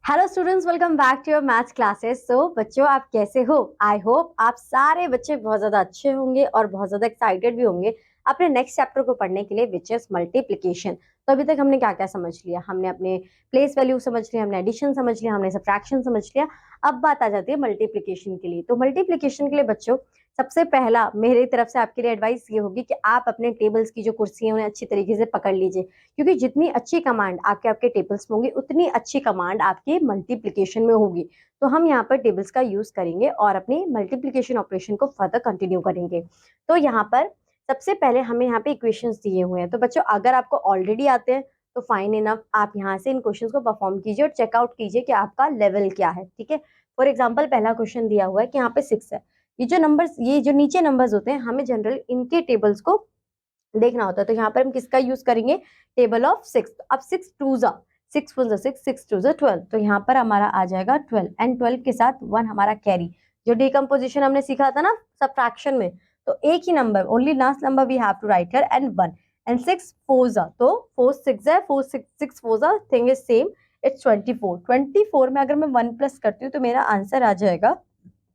Hello students, welcome back to your maths classes. So बच्चों, आप कैसे हो? आई होप आप सारे बच्चे बहुत ज्यादा अच्छे होंगे और बहुत ज्यादा एक्साइटेड भी होंगे अपने नेक्स्ट चैप्टर को पढ़ने के लिए, विच इज मल्टीप्लिकेशन। तो अभी तक हमने क्या क्या समझ लिया? हमने अपने प्लेस वैल्यू समझ लिया, हमने एडिशन समझ लिया, हमने सब्ट्रैक्शन समझ लिया। अब बात आ जाती है मल्टीप्लिकेशन के लिए। तो मल्टीप्लिकेशन के लिए बच्चों, सबसे पहला मेरी तरफ से आपके लिए एडवाइस ये होगी कि आप अपने टेबल्स की जो कुर्सी है उन्हें अच्छी तरीके से पकड़ लीजिए, क्योंकि जितनी अच्छी कमांड आपके आपके टेबल्स में होंगी उतनी अच्छी कमांड आपके मल्टीप्लिकेशन में होगी। तो हम यहाँ पर टेबल्स का यूज करेंगे और अपने मल्टीप्लिकेशन ऑपरेशन को फर्दर कंटिन्यू करेंगे। तो यहाँ पर सबसे पहले हमें यहाँ पे इक्वेशंस दिए हुए हैं। तो बच्चों, अगर आपको ऑलरेडी आते हैं तो फाइन इनफ, आप यहाँ से इन क्वेश्चंस को परफॉर्म कीजिए और चेकआउट कीजिए कि आपका लेवल क्या है। ठीक है, फॉर एग्जाम्पल पहला क्वेश्चन दिया हुआ है कि यहाँ पे 6 है। ये जो नीचे नंबर्स होते हैं, हमें जनरल इनके टेबल्स को देखना होता है। तो यहाँ पर हम किसका यूज करेंगे? Table of 6। अब 6 टू जा 6 1 6, 6 2 12। तो यहाँ पर हमारा आ जाएगा 12 एंड 12 के साथ 1 हमारा कैरी। जो डिकम्पोजिशन हमने सीखा था ना सबट्रैक्शन में, तो एक ही number, only last number we have to write here and 1 and 6 4 जा, तो 4 6 है, 4 6 6 4 जा, थिंग इज सेम, इट्स 24। 24 में अगर मैं 1 प्लस करती हूँ तो मेरा आंसर आ जाएगा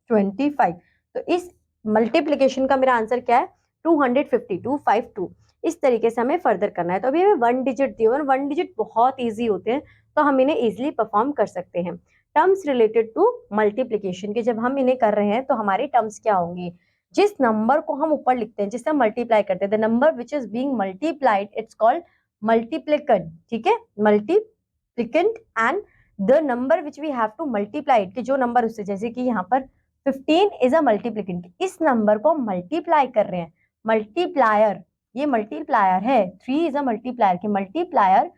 25। तो इस मल्टीप्लीकेशन का मेरा आंसर क्या है? 252। इस तरीके से हमें फर्दर करना है। तो अभी हमें 1 डिजिट दिए हुए हैं, 1 डिजिट बहुत इजी होते हैं, तो हम इन्हें इजीली परफॉर्म कर सकते हैं। टर्म्स रिलेटेड टू मल्टीप्लीकेशन के जब हम इन्हें कर रहे हैं तो हमारी टर्म्स क्या होंगी? जिस नंबर को हम ऊपर लिखते हैं, जिससे हम मल्टीप्लाई करते हैं, the number which is being multiplied, it's called multiplicand. ठीक है, multiplicand. And the number which we have to multiply, कि जो नंबर उससे, जैसे कि यहाँ पर 15 इज अ मल्टीप्लिकेंट, इस नंबर को मल्टीप्लाई कर रहे हैं, मल्टीप्लायर, ये मल्टीप्लायर है। 3 इज अ मल्टीप्लायर के multiplier,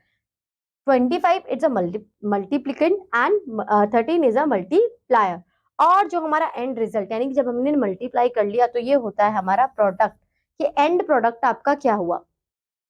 25 it's a multiplicand and 13 is a multiplier. और जो हमारा एंड रिजल्ट, यानी कि जब हमने मल्टीप्लाई कर लिया तो ये होता है हमारा प्रोडक्ट। कि एंड प्रोडक्ट आपका क्या हुआ?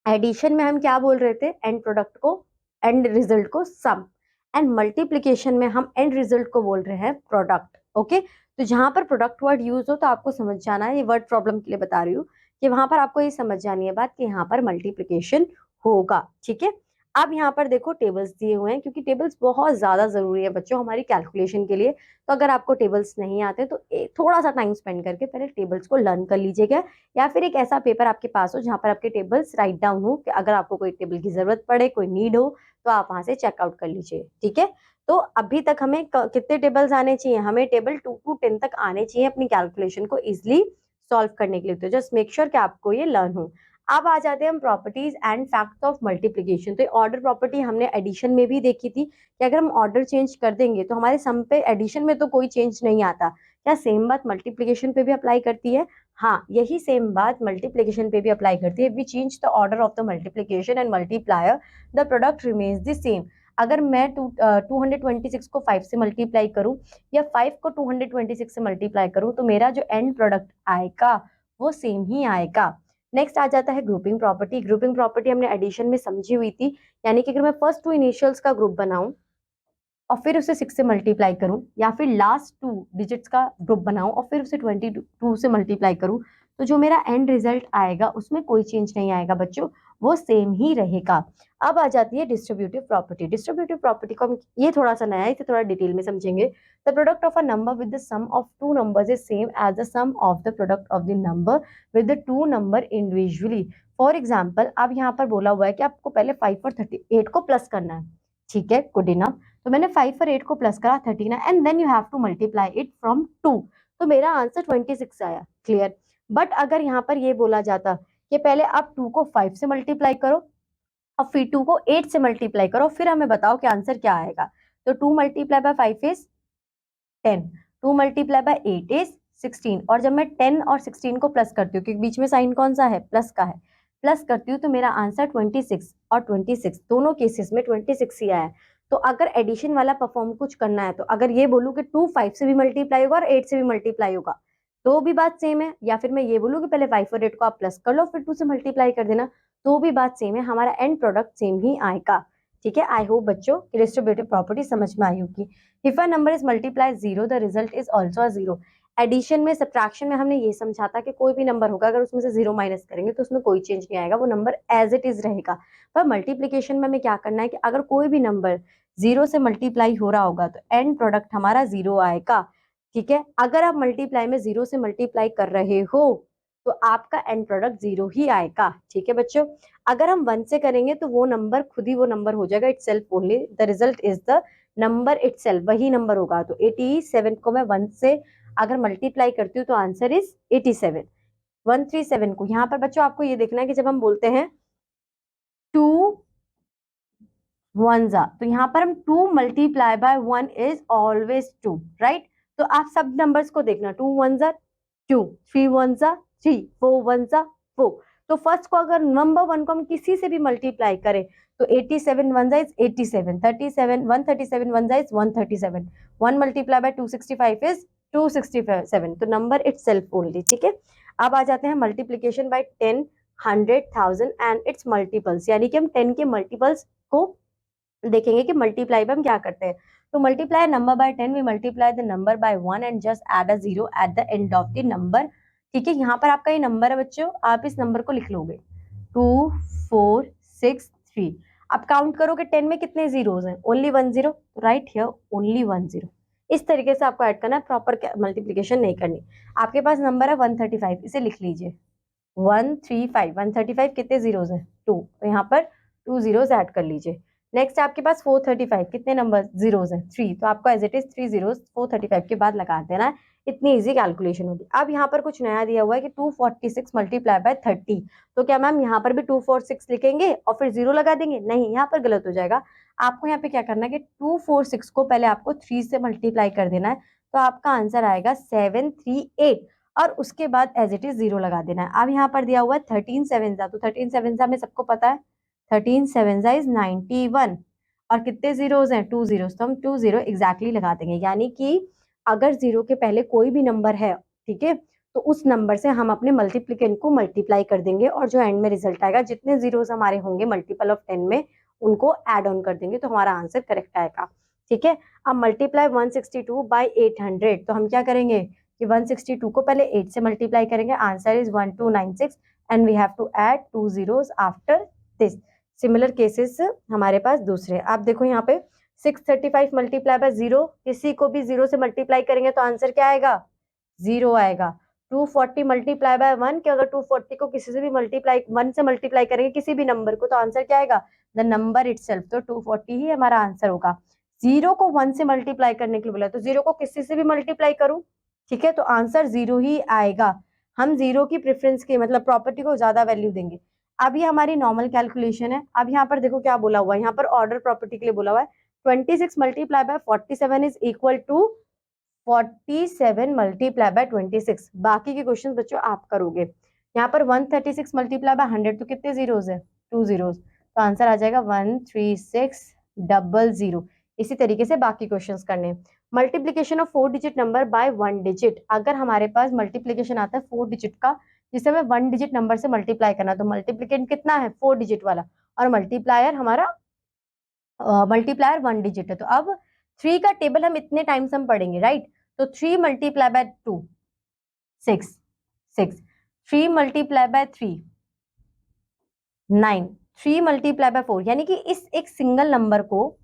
एडिशन में हम क्या बोल रहे थे? एंड प्रोडक्ट को, एंड रिजल्ट को सम। एंड मल्टीप्लिकेशन में हम एंड रिजल्ट को बोल रहे हैं प्रोडक्ट। ओके, तो जहां पर प्रोडक्ट वर्ड यूज हो तो आपको समझ जाना है, ये वर्ड प्रॉब्लम के लिए बता रही हूँ कि वहां पर आपको ये समझ जानी है बात कि यहाँ पर मल्टीप्लिकेशन होगा। ठीक है, अब यहाँ पर देखो टेबल्स दिए हुए हैं, क्योंकि टेबल्स बहुत ज्यादा जरूरी है बच्चों हमारी कैलकुलेशन के लिए। तो अगर आपको टेबल्स नहीं आते तो थोड़ा सा टाइम स्पेंड करके पहले टेबल्स को लर्न कर लीजिएगा, या फिर एक ऐसा पेपर आपके पास हो जहां पर आपके टेबल्स राइट डाउन हो, कि अगर आपको कोई टेबल की जरूरत पड़े, कोई नीड हो, तो आप वहां से चेकआउट कर लीजिए। ठीक है, तो अभी तक हमें कितने टेबल्स आने चाहिए? हमें टेबल 2 to 10 तक आने चाहिए अपनी कैलकुलेशन को इजिली सॉल्व करने के लिए। तो जस्ट मेक श्योर कि आपको ये लर्न हो। अब आ जाते हैं हम properties and facts of multiplication. तो ऑर्डर प्रॉपर्टी हमने एडिशन में भी देखी थी कि अगर हम ऑर्डर चेंज कर देंगे तो हमारे सम पे, एडिशन में तो कोई चेंज नहीं आता, क्या सेम बात मल्टीप्लिकेशन पे भी अप्लाई करती है? हाँ, यही सेम बात मल्टीप्लिकेशन पे भी अप्लाई करती है। We change the order of the multiplication and multiplier, the product remains the same. अगर मैं 226 को 5 से मल्टीप्लाई करूं या 5 को 226 से मल्टीप्लाई करूं, तो मेरा जो एंड प्रोडक्ट आएगा वो सेम ही आएगा। नेक्स्ट आ जाता है ग्रुपिंग प्रॉपर्टी। ग्रुपिंग प्रॉपर्टी हमने एडिशन में समझी हुई थी, यानी कि अगर मैं फर्स्ट 2 इनिशियल्स का ग्रुप बनाऊं और फिर उसे 6 से मल्टीप्लाई करूं, या फिर लास्ट 2 डिजिट्स का ग्रुप बनाऊं और फिर उसे 22 से मल्टीप्लाई करूं, तो जो मेरा एंड रिजल्ट आएगा उसमें कोई चेंज नहीं आएगा बच्चों, वो सेम ही रहेगा। अब आ जाती है डिस्ट्रीब्यूटिव प्रॉपर्टी। डिस्ट्रीब्यूटिव प्रॉपर्टी को हम, ये थोड़ा सा नया है, इसे थोड़ा डिटेल में समझेंगे। The product of a number with the sum of 2 numbers is same as the sum of the product of the number with the 2 number individually. For example, अब यहाँ पर बोला हुआ है कि आपको पहले 5 और 38 को प्लस करना है। ठीक है, गुड इनफ। तो मैंने 5 और 8 को प्लस करा, 13 है, and then you have to multiply it from 2। तो मेरा आंसर 26 आया। क्लियर? बट अगर यहाँ पर ये बोला जाता कि पहले आप 2 को 5 से मल्टीप्लाई करो और फिर 2 को 8 से मल्टीप्लाई करो, फिर हमें बताओ कि आंसर क्या आएगा। तो 2 multiply by 5 is 10, 2 multiply by 8 is 16। और जब मैं 10 और 16 को प्लस करती हूँ, क्योंकि बीच में साइन कौन सा है? प्लस का है, प्लस करती हूँ तो मेरा आंसर 26 और 26, दोनों केसेस में 26 ही आया है। तो अगर एडिशन वाला परफॉर्म कुछ करना है, तो अगर ये बोलूँ कि 2 5 से भी मल्टीप्लाई होगा और 8 से भी मल्टीप्लाई होगा, तो भी बात सेम है। या फिर मैं ये बोलूँ कि पहले 5 और 8 को आप प्लस कर लो फिर 2 से मल्टीप्लाई कर देना, तो भी बात सेम है, हमारा एंड प्रोडक्ट सेम ही आएगा। ठीक है, आई होप बच्चों की डिस्ट्रीब्यूटिव प्रॉपर्टी समझ में आई होगी। If a number is multiply 0, the result is also a 0। Addition में, सब्ट्रैक्शन में हमने ये समझा था कि कोई भी नंबर होगा, अगर उसमें से 0 माइनस करेंगे तो उसमें कोई चेंज नहीं आएगा, वो नंबर एज इट इज रहेगा। पर मल्टीप्लीकेशन में हमें क्या करना है कि अगर कोई भी नंबर जीरो से मल्टीप्लाई हो रहा होगा तो एंड प्रोडक्ट हमारा जीरो आएगा। ठीक है, अगर आप मल्टीप्लाई में जीरो से मल्टीप्लाई कर रहे हो तो आपका एंड प्रोडक्ट जीरो ही आएगा। ठीक है बच्चों, अगर हम 1 से करेंगे तो वो नंबर खुद ही वो नंबर हो जाएगा, itself only the result is the number itself, वही नंबर होगा। तो 87 को मैं 1 से अगर मल्टीप्लाई करती हूँ तो आंसर इज 87, 137 को। यहाँ पर बच्चों आपको ये देखना है कि जब हम बोलते हैं टू वन जा, तो यहाँ पर हम 2 multiply by 1 is always 2, right. तो आप सब नंबर्स को देखना, 2 वन जा 2, 3 वन जा 3, 4 वन जा 4। तो फर्स्ट को अगर नंबर 1 को हम किसी से भी मल्टीप्लाई करें तो 87 वन जा इज 87, 37 137 वन जा इज 137, 1 मल्टीप्लाई बाय 265 इज 267, तो नंबर इटसेल्फ ओनली। ठीक है, अब आ जाते हैं multiplication bye 10, 100, 1000 and it's multiples, यानी कि हम 10 के मल्टीपल्स को देखेंगे कि मल्टीप्लाई में हम क्या करते हैं। तो multiply number by 10, we multiply the number by 1 and just add a zero at the end of the number. ठीक है, यहाँ पर आपका ये नंबर है बच्चों, आप इस नंबर को लिख लोगे 2 4 6 3। आप काउंट करोगे 10 में कितने जीरोस हैं, only 1 zero, right here only 1 zero. इस तरीके से आपको ऐड करना है, प्रॉपर मल्टीप्लीकेशन नहीं करनी। आपके पास नंबर है 135, इसे लिख लीजिए 135, 135 कितने जीरोस हैं 2, तो यहाँ पर 2 जीरोस ऐड कर लीजिए। नेक्स्ट आपके पास 435, कितने नंबर जीरोस हैं 3, तो आपको एज इट इज 3 जीरोस 435 के बाद लगा देना है। इतनी इजी कैलकुलेशन होगी। अब यहाँ पर कुछ नया दिया हुआ है कि 246 मल्टीप्लाई बाय 30, तो क्या मैम यहाँ पर भी 246 लिखेंगे और फिर जीरो लगा देंगे, नहीं, यहाँ पर गलत हो जाएगा। आपको यहाँ पे क्या करना है कि 246 को पहले आपको 3 से मल्टीप्लाई कर देना है, तो आपका आंसर आएगा 738 और उसके बाद एज इट इज जीरो लगा देना है। अब यहाँ पर दिया हुआ है 13 सेवन जा, तो 13 सेवन जा में सबको पता है 13 सेवन जा इज 91 और कितने जीरोस हैं 2 जीरोस, तो हम 2 जीरो एग्जैक्टली लगा देंगे। यानी कि अगर जीरो के पहले कोई भी नंबर है, ठीक है, तो उस नंबर से हम अपने मल्टीप्लिकेंट को मल्टीप्लाई कर देंगे और जो एंड में रिजल्ट आएगा, जितने जीरोस हमारे होंगे मल्टीपल ऑफ 10 में, उनको एड ऑन कर देंगे, तो हमारा आंसर करेक्ट आएगा। ठीक है, अब मल्टीप्लाई 162 बाई 800, तो हम क्या करेंगे कि 162 को पहले 8 से मल्टीप्लाई करेंगे, answer is 1296 and we have to add 2 zeros after this. Similar cases हमारे पास दूसरे, आप देखो यहाँ पे 635 मल्टीप्लाई बाय जीरो, किसी को भी जीरो से मल्टीप्लाई करेंगे तो आंसर क्या आएगा, जीरो आएगा। 240 मल्टीप्लाई बाय 1, कि अगर 240 को किसी से भी मल्टीप्लाई 1 से मल्टीप्लाई करेंगे किसी भी नंबर को, तो आंसर क्या आएगा, द नंबर इटसेल्फ, तो 240 ही हमारा आंसर होगा। जीरो को 1 से मल्टीप्लाई करने के लिए बोला, तो जीरो को किसी से भी मल्टीप्लाई करूं, ठीक है, तो आंसर जीरो ही आएगा। हम जीरो की प्रेफरेंस की मतलब प्रॉपर्टी को ज्यादा वैल्यू देंगे। अब ये हमारी नॉर्मल कैलकुलेशन है। अब यहाँ पर देखो क्या बोला हुआ है, यहाँ पर ऑर्डर प्रॉपर्टी के लिए बोला हुआ है 26 multiply by 47 is equal to 47 multiply by 26। बाकी के क्वेश्चन बच्चों आप करोगे। यहाँ पर 136 मल्टीप्लाई बाय 100, तो कितने जीरोस है 2 जीरोस, तो आंसर आ जाएगा 13600। इसी तरीके से बाकी क्वेश्चंस करने। Multiplication of 4 digit number by 1 digit, अगर हमारे पास मल्टीप्लीकेशन आता है 4 डिजिट का, जिसे हमें 1 डिजिट नंबर से मल्टीप्लाई करना, तो मल्टीप्लीकेंट कितना है 4 डिजिट वाला और मल्टीप्लायर हमारा मल्टीप्लायर 1 डिजिट है। तो अब 3 का टेबल हम इतने टाइम्स हम पढ़ेंगे, राइट। तो 3 multiply by 2 6, 6, 3 multiply by 3 9, 3 multiply by 4, यानी कि इस एक सिंगल नंबर को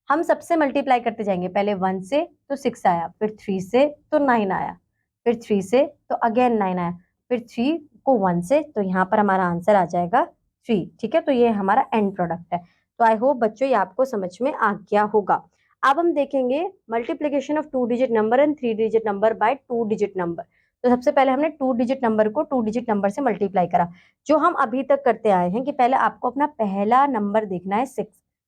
हम सबसे मल्टीप्लाई करते जाएंगे। पहले 1 से तो 6 आया, फिर 3 से तो 9 आया, फिर 3 से तो अगेन 9 आया, फिर 3 को 1 से, तो यहाँ पर हमारा आंसर आ जाएगा 3। ठीक है, तो ये हमारा एंड प्रोडक्ट है। तो आई होप बच्चों ये आपको समझ में आ गया होगा। अब हम देखेंगे multiplication of 2 digit number and 3 digit number by 2 digit number. तो सबसे पहले हमने 2 डिजिट नंबर को 2 डिजिट नंबर से मल्टीप्लाई करा, जो हम अभी तक करते आए हैं कि पहले आपको अपना पहला नंबर देखना है 6।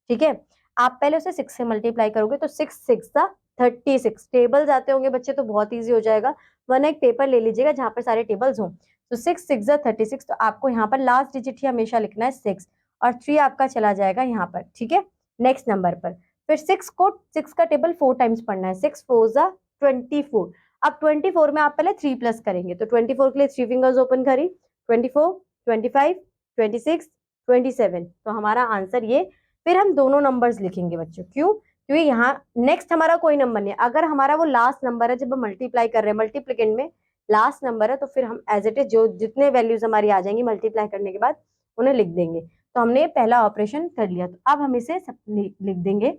ठीक है, आप पहले उसे 6 से मल्टीप्लाई करोगे, तो 6 6 36। टेबल जाते होंगे बच्चे तो बहुत इजी हो जाएगा, वरना एक पेपर ले लीजिएगा जहां पर सारे टेबल्स हों। तो 6 6 36, तो आपको यहाँ पर लास्ट डिजिट ही हमेशा लिखना है 6 और 3 आपका चला जाएगा यहाँ पर। ठीक है, नेक्स्ट नंबर पर फिर 6 को 6 का टेबल 4 टाइम्स पढ़ना है, 6 4 24। अब 24 में आप पहले 3 प्लस करेंगे, तो 24 के लिए 3 फिंगर्स ओपन करी, 24 25 26 27, तो हमारा आंसर ये। फिर हम दोनों नंबर्स लिखेंगे बच्चों, क्यों, क्योंकि यहाँ नेक्स्ट हमारा कोई नंबर नहीं है। अगर हमारा वो लास्ट नंबर है जब हम मल्टीप्लाई कर रहे हैं, मल्टीप्लिकेंट में लास्ट नंबर है, तो फिर हम एज इट इज जो जितने वैल्यूज हमारी आ जाएंगी मल्टीप्लाई करने के बाद उन्हें लिख देंगे। तो हमने पहला ऑपरेशन कर लिया, तो अब हम इसे सब लिख देंगे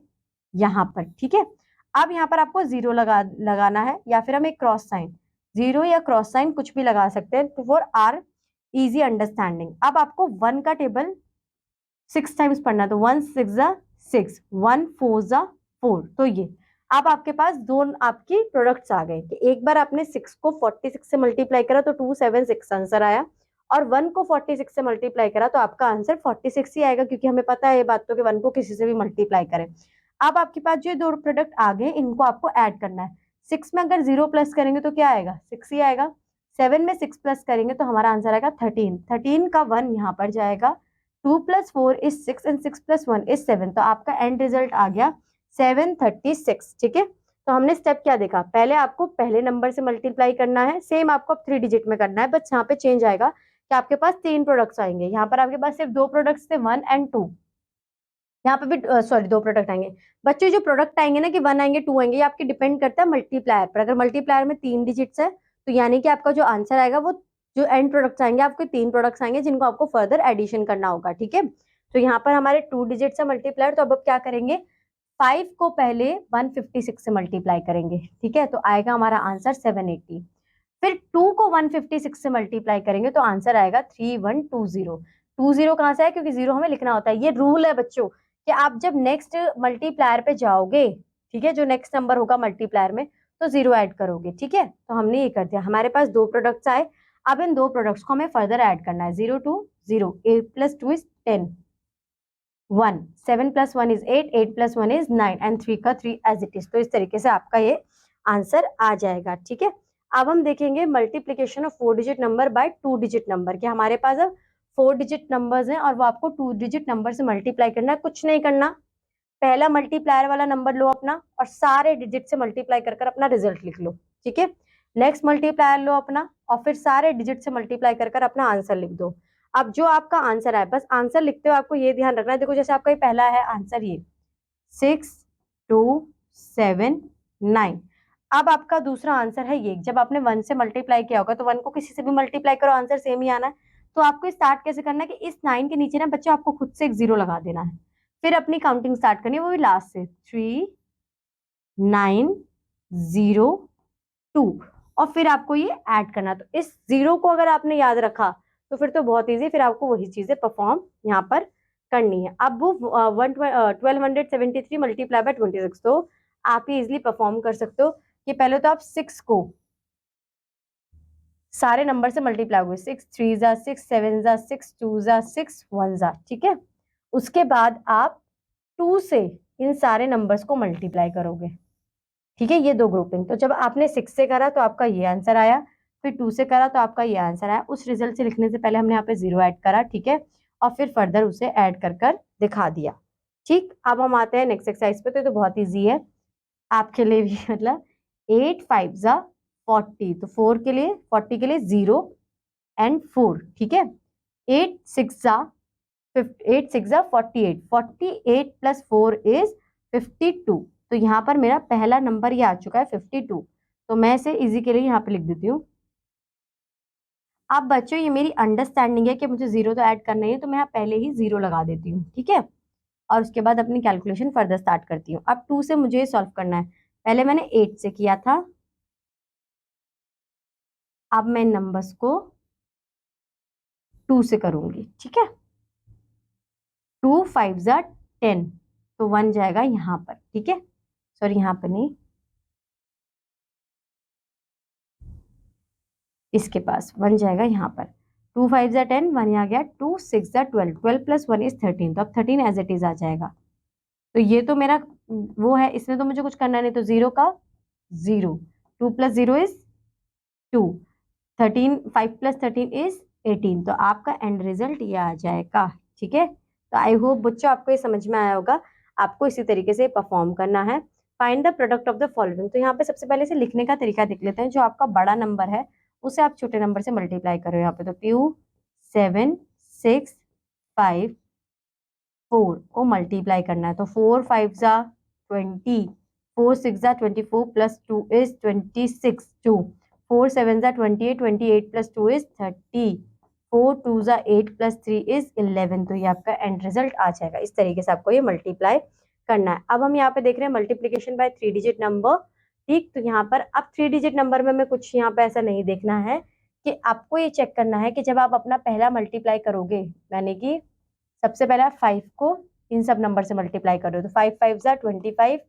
यहाँ पर, ठीक है। अब यहाँ पर आपको 0 लगाना है, या फिर हम एक क्रॉस साइन, 0 या क्रॉस साइन कुछ भी लगा सकते हैं फॉर आर इजी अंडरस्टैंडिंग। अब आपको 1 का टेबल 6 टाइम्स पढ़ना है, तो 1 6 जा 6, 1 4 जा 4। तो ये अब आपके पास दो आपकी प्रोडक्ट्स आ गए कि एक बार आपने 6 को 46 से मल्टीप्लाई करा तो 276 आंसर आया, और 1 को 46 से मल्टीप्लाई करा तो आपका आंसर 46 ही आएगा, क्योंकि हमें पता है ये बात तो कि 1 को किसी से भी मल्टीप्लाई करें। अब आपके पास जो दो प्रोडक्ट आ गए इनको आपको ऐड करना है। 6 में अगर 0 प्लस करेंगे तो क्या आएगा, 6 ही आएगा। 7 में 6 प्लस करेंगे तो हमारा आंसर आएगा 13। 13 का 1 यहाँ पर जाएगा, 2 + 4 = 6 and 6 + 1 = 7। तो आपका एंड रिजल्ट आ गया 736, ठीक है। तो हमने स्टेप क्या देखा, पहले आपको पहले नंबर से मल्टीप्लाई करना है, सेम आपको अब 3 डिजिट में करना है, बस यहाँ पे चेंज आएगा कि आपके पास 3 प्रोडक्ट्स आएंगे। यहाँ पर आपके पास सिर्फ 2 प्रोडक्ट्स थे, 1 और 2। यहाँ पे भी सॉरी 2 प्रोडक्ट आएंगे। बच्चे जो प्रोडक्ट आएंगे ना कि 1 आएंगे 2 आएंगे, ये आपके डिपेंड करता है मल्टीप्लायर पर। अगर मल्टीप्लायर में 3 डिजिट्स है तो यानी कि आपका जो आंसर आएगा वो जो एंड प्रोडक्ट्स आएंगे आपके 3 प्रोडक्ट्स आएंगे जिनको आपको फर्दर एडिशन करना होगा, ठीक है। तो यहाँ पर हमारे 2 डिजिट्स है मल्टीप्लायर, तो अब क्या करेंगे, 5 को पहले 156 से मल्टीप्लाई करेंगे, ठीक है। तो आएगा हमारा आंसर 780। फिर 2 को 156 से मल्टीप्लाई करेंगे तो आंसर आएगा 3120। 20 कहाँ से है, क्योंकि 0 हमें लिखना होता है। ये रूल है बच्चों कि आप जब नेक्स्ट मल्टीप्लायर पे जाओगे, ठीक है, जो नेक्स्ट नंबर होगा मल्टीप्लायर में, तो 0 ऐड करोगे, ठीक है। तो हमने ये कर दिया, हमारे पास 2 प्रोडक्ट्स आए। अब इन 2 प्रोडक्ट्स को हमें फर्दर ऐड करना है। 0 2 0, 8 + 2 = 10, 1 7 + 1 = 8, 8 + 1 = 9 and 3 का 3 एज इट इज। तो इस तरीके से आपका ये आंसर आ जाएगा, ठीक है। अब हम देखेंगे multiplication of 4 digit number by 2 digit number, कि हमारे पास अब 4 डिजिट नंबर्स हैं और वो आपको 2 डिजिट नंबर से मल्टीप्लाई करना है। कुछ नहीं करना, पहला मल्टीप्लायर वाला नंबर लो अपना और सारे डिजिट से मल्टीप्लाई कर कर अपना रिजल्ट लिख लो, ठीक है। नेक्स्ट मल्टीप्लायर लो अपना और फिर सारे डिजिट से मल्टीप्लाई कर कर अपना आंसर लिख दो। अब जो आपका आंसर है, बस आंसर लिखते हो आपको ये ध्यान रखना है, देखो जैसे आपका ये पहला है आंसर, ये 6 2 7 9। अब आपका दूसरा आंसर है ये, जब आपने 1 से मल्टीप्लाई किया होगा तो 1 को किसी से भी मल्टीप्लाई करो आंसर सेम ही आना है। तो आपको स्टार्ट कैसे करना है कि इस 9 के नीचे ना बच्चों आपको खुद से एक 0 लगा देना है, फिर अपनी काउंटिंग स्टार्ट करनी है, वो भी लास्ट से 3 9 0 2, और फिर आपको ये ऐड करना। तो इस 0 को अगर आपने याद रखा तो फिर तो बहुत इजी, फिर आपको वही चीजें परफॉर्म यहाँ पर करनी है। अब वो 1273 मल्टीप्लाई बाय 26, तो आप ये इजिली परफॉर्म कर सकते हो कि पहले तो आप 6 को सारे नंबर से मल्टीप्लाई हुए, 6 3 जा 6, 7 जा 6, 2 जा 6, 1 जा, ठीक है। उसके बाद आप 2 से इन सारे नंबर्स को मल्टीप्लाई करोगे, ठीक है, ये 2 ग्रुपिंग। तो जब आपने 6 से करा तो आपका ये आंसर आया, फिर 2 से करा तो आपका ये आंसर आया। उस रिजल्ट से लिखने से पहले हमने यहाँ पे 0 ऐड करा, ठीक है, और फिर फर्दर उसे ऐड कर कर दिखा दिया, ठीक। अब हम आते हैं नेक्स्ट एक्सरसाइज पे, तो ये तो बहुत ईजी है आपके लिए भी, मतलब 8 5 जा 40, तो 4 के लिए 40 के लिए 0 and 4, ठीक है। 8 6 जा 8 6 जा 48, 48 + 4 = 52। तो यहाँ पर मेरा पहला नंबर ये आ चुका है 52, तो मैं इसे इजी के लिए यहाँ पे लिख देती हूँ। अब बच्चों ये मेरी अंडरस्टैंडिंग है कि मुझे 0 तो ऐड करना ही है, तो मैं यहाँ पहले ही 0 लगा देती हूँ, ठीक है, और उसके बाद अपनी कैलकुलेशन फर्दर स्टार्ट करती हूँ। अब 2 से मुझे सॉल्व करना है, पहले मैंने 8 से किया था, अब मैं नंबर्स को 2 से करूंगी, ठीक है। 2 5 जा 10, तो 1 जाएगा यहाँ पर, ठीक है, सॉरी यहाँ पर नहीं, इसके पास 1 जाएगा यहाँ पर। 2 5 जा 10, 1 आ गया, 2 6 जा 12, 12 + 1 = 13, तो अब 13 एज इट इज आ जाएगा। तो ये तो मेरा वो है, इसमें तो मुझे कुछ करना नहीं, तो 0 का 0, 2 + 0 = 2, 13 5 + 13 = 18। तो आपका एंड रिजल्ट ये आ जाएगा, ठीक है। तो आई होप बच्चों आपको ये समझ में आया होगा। आपको इसी तरीके से परफॉर्म करना है। Find the product of the following, तो यहाँ पे सबसे पहले से लिखने का तरीका देख लेते हैं। जो आपका बड़ा नंबर है उसे आप छोटे नंबर से मल्टीप्लाई करो यहाँ पे, तो 2 7 6 5 4 को मल्टीप्लाई करना है, तो 4 5 जा 20, 4 6 जा 24 + 2 = 26, 2 4 7 जा 28, 28 + 2 = 30, 4 2 जा 8 + 3 = 11। तो ये आपका एंड रिजल्ट आ जाएगा। इस तरीके से आपको ये मल्टीप्लाई करना है। अब हम यहाँ पे देख रहे हैं मल्टीप्लीकेशन बाय 3 डिजिट नंबर, ठीक। तो यहाँ पर अब 3 डिजिट नंबर में कुछ यहाँ पे ऐसा नहीं देखना है कि आपको ये चेक करना है कि जब आप अपना पहला मल्टीप्लाई करोगे, यानी कि सबसे पहले आप 5 को इन सब नंबर से मल्टीप्लाई कर रहे हो, तो 5 5 जा 25,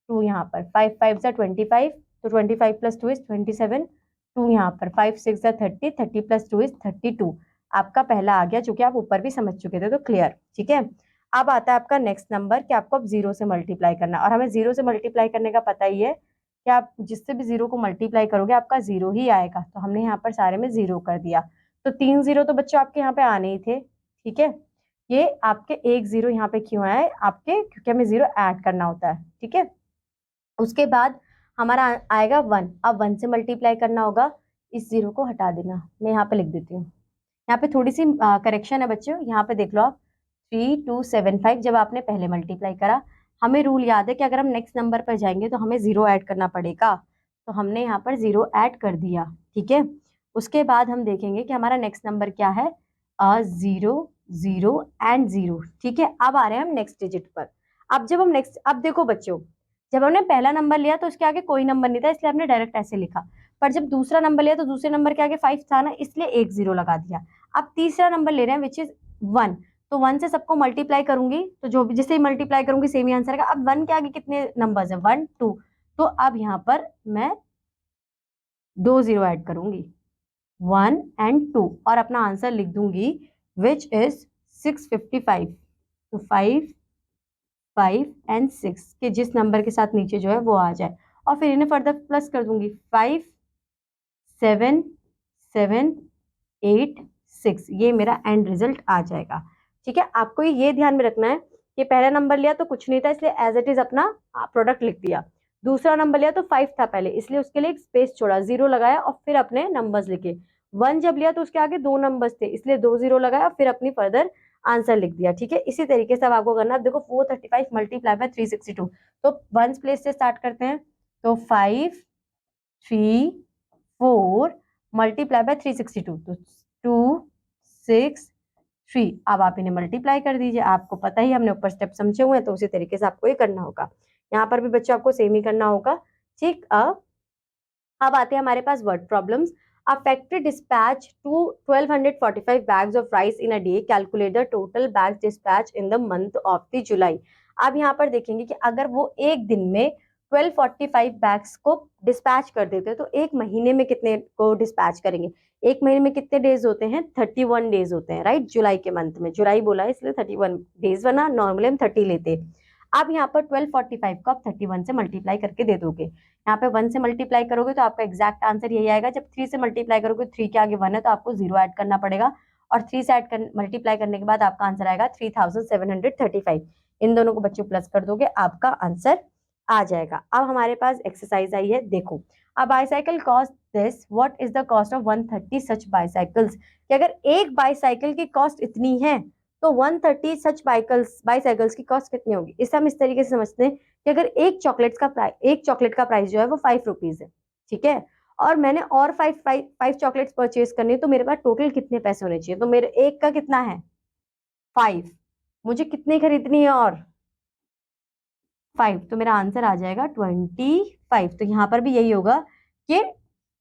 2 यहाँ पर 5 5 जा 25, तो 25 प्लस 2 इज 27, 2 यहाँ पर 5 6 जा 30, 30 प्लस 2 इज 32। आपका पहला आ गया, चूंकि आप ऊपर भी समझ चुके थे तो क्लियर, ठीक है। अब आता है आपका नेक्स्ट नंबर कि आपको अब 0 से मल्टीप्लाई करना, और हमें 0 से मल्टीप्लाई करने का पता ही है कि आप जिससे भी 0 को मल्टीप्लाई करोगे आपका 0 ही आएगा, तो हमने यहाँ पर सारे में 0 कर दिया। तो 3 0 तो बच्चों आपके यहाँ पे आने ही थे, ठीक है। ये आपके 1 0 यहाँ पे क्यों आया है आपके, क्योंकि हमें 0 ऐड करना होता है, ठीक है। उसके बाद हमारा आएगा 1, अब 1 से मल्टीप्लाई करना होगा, इस 0 को हटा देना, मैं यहाँ पे लिख देती हूँ। यहाँ पे थोड़ी सी करेक्शन है बच्चों, यहाँ पे देख लो आप 3275 जब आपने पहले मल्टीप्लाई करा, हमें रूल याद है कि अगर हम नेक्स्ट नंबर पर जाएंगे तो हमें 0 ऐड करना पड़ेगा, तो हमने यहाँ पर 0 ऐड कर दिया, ठीक है। उसके बाद हम देखेंगे कि हमारा नेक्स्ट नंबर क्या है, 0 0 एंड 0, ठीक है। अब आ रहे हैं हम नेक्स्ट डिजिट पर। अब जब हम नेक्स्ट, अब देखो बच्चों, जब हमने पहला नंबर लिया तो उसके आगे कोई नंबर नहीं था, इसलिए हमने डायरेक्ट ऐसे लिखा, पर जब दूसरा नंबर लिया तो दूसरे नंबर के आगे 5 था ना, इसलिए 1 0 लगा दिया। अब तीसरा नंबर ले रहे हैं विच इज 1, तो 1 से सबको मल्टीप्लाई करूंगी, तो जो भी जिसे मल्टीप्लाई करूंगी सेम ही आंसर आएगा। अब 1 के आगे कितने नंबर्स है, 1 2, तो अब यहाँ पर मैं 2 0 ऐड करूंगी, 1 एंड 2, और अपना आंसर लिख दूंगी विच इज 655। तो 5 5 एंड 6 के जिस नंबर के साथ नीचे जो है वो आ जाए, और फिर इन्हें फर्दर प्लस कर दूंगी, 5 7 7 8 6, ये मेरा एंड रिजल्ट आ जाएगा, ठीक है। आपको ये ध्यान में रखना है कि पहला नंबर लिया तो कुछ नहीं था, इसलिए एज इट इज अपना प्रोडक्ट लिख दिया। दूसरा नंबर लिया तो 5 था पहले, इसलिए उसके लिए एक स्पेस छोड़ा, 0 लगाया और फिर अपने नंबर्स लिखे। 1 जब लिया तो उसके आगे 2 नंबर्स थे, इसलिए 2 0 लगाया और फिर अपनी फर्दर आंसर लिख दिया, ठीक है। इसी तरीके से अब आपको करना है। देखो 435 मल्टीप्लाई बाय 362, तो 1 प्लेस से स्टार्ट करते हैं, तो 5 3 4 मल्टीप्लाई बाय 362, तो 2 6 3। अब आप इन्हें मल्टीप्लाई कर दीजिए, आपको पता ही हमने ऊपर स्टेप समझे हुए हैं, तो उसी तरीके से आपको ये करना होगा। यहाँ पर भी बच्चों आपको सेम ही करना होगा, ठीक। अब आते हैं हमारे पास word problems. A factory dispatch to 1245 bags of rice in a day. Calculate the total bags dispatch in the month of the July. अब यहाँ पर देखेंगे कि अगर वो एक दिन में 1245 बैग्स को डिस्पैच कर देते हैं तो एक महीने में कितने को डिस्पैच करेंगे। एक महीने में कितने डेज होते हैं, 31 डेज होते हैं, राइट। जुलाई के मंथ में, जुलाई बोला है इसलिए 31 डेज, वरना नॉर्मली हम 30 लेते हैं। अब यहाँ पर 1245 को आप 31 से मल्टीप्लाई करके दे दोगे, यहाँ पे 1 से मल्टीप्लाई करोगे तो आपका एग्जैक्ट आंसर यही आएगा। जब 3 से मल्टीप्लाई करोगे, 3 के आगे 1 है तो आपको 0 ऐड करना पड़ेगा, और 3 से मल्टीप्लाई करने के बाद आपका आंसर आएगा 3735। इन दोनों को बच्चों प्लस कर दोगे, आपका आंसर आ जाएगा। अब हमारे पास एक्सरसाइज आई है, देखो। अ bicycle cost this, what is the cost of 130 such bicycles. कि अगर एक बाईसाइकिल की कॉस्ट इतनी है तो 130 सच बाईसाइकिल्स की कॉस्ट कितनी होगी। इसे हम इस तरीके से समझते हैं कि अगर एक चॉकलेट का प्राइस जो है वो 5 रुपीज है, ठीक है, और मैंने और 5 चॉकलेट्स परचेज करनी है, तो मेरे पास टोटल कितने पैसे होने चाहिए। तो मेरे एक का कितना है 5, मुझे कितनी खरीदनी है और 5, तो मेरा आंसर आ जाएगा 25। तो यहाँ पर भी यही होगा कि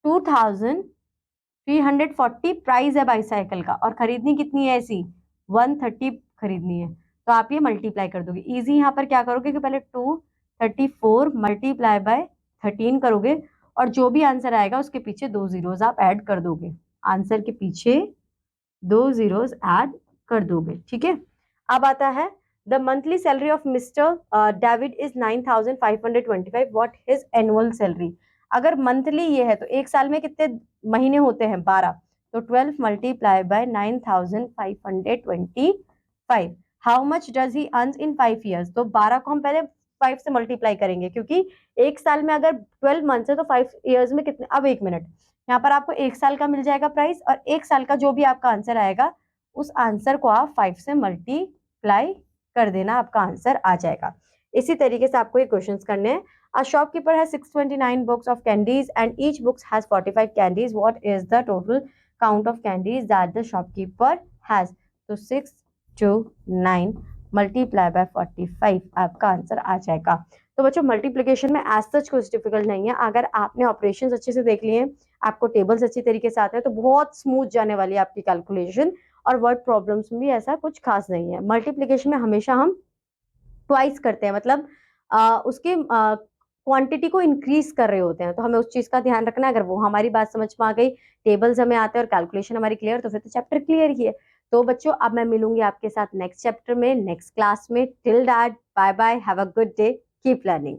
2340 प्राइस है बाईसाइकिल का, और खरीदनी कितनी है ऐसी 130 खरीदनी है, तो आप ये मल्टीप्लाई कर दोगे। इजी यहाँ पर क्या करोगे कि पहले 234 मल्टीप्लाई बाय 13 करोगे, और जो भी आंसर आएगा उसके पीछे 2 जीरोस आप ऐड कर दोगे, आंसर के पीछे 2 जीरोस ऐड कर दोगे, ठीक है। अब आता है the monthly salary of mister David is 9525, what his annual salary. अगर मंथली ये है तो एक साल में कितने महीने होते हैं, 12, तो 12 multiply by 9525। How much does he earns in 5 years, तो 12 को हम पहले 5 से मल्टीप्लाई करेंगे, क्योंकि एक साल में अगर 12 मंथ्स है तो 5 ईयर्स में कितने। अब एक मिनट, यहाँ पर आपको एक साल का मिल जाएगा प्राइस, और एक साल का जो भी आपका आंसर आएगा उस आंसर को आप 5 से मल्टीप्लाई कर देना, आपका आंसर आ जाएगा। इसी तरीके से आपको ये क्वेश्चंस करने हैं। A shopkeeper has 629 books of candies and each book has 45 candies. What is the total count of candies that the shopkeeper has? So 6 to 9 multiply by 45 आपका आंसर आ जाएगा। तो बच्चों मल्टीप्लिकेशन में एज सच कुछ difficult नहीं है। अगर आपने ऑपरेशंस अच्छे से देख लिए, आपको टेबल्स अच्छी तरीके से आते हैं, तो बहुत स्मूथ जाने वाली है आपकी कैलकुलेशन। और वर्ड प्रॉब्लम्स में भी ऐसा कुछ खास नहीं है। मल्टीप्लिकेशन में हमेशा हम ट्वाइस करते हैं, मतलब उसके क्वांटिटी को इंक्रीज कर रहे होते हैं, तो हमें उस चीज का ध्यान रखना है। अगर वो हमारी बात समझ में आ गई, टेबल्स हमें आते हैं और कैलकुलेशन हमारी क्लियर, तो फिर तो चैप्टर क्लियर ही है। तो बच्चों अब मैं मिलूंगी आपके साथ नेक्स्ट चैप्टर में, नेक्स्ट क्लास में। Till that, bye bye, have a good day, keep learning.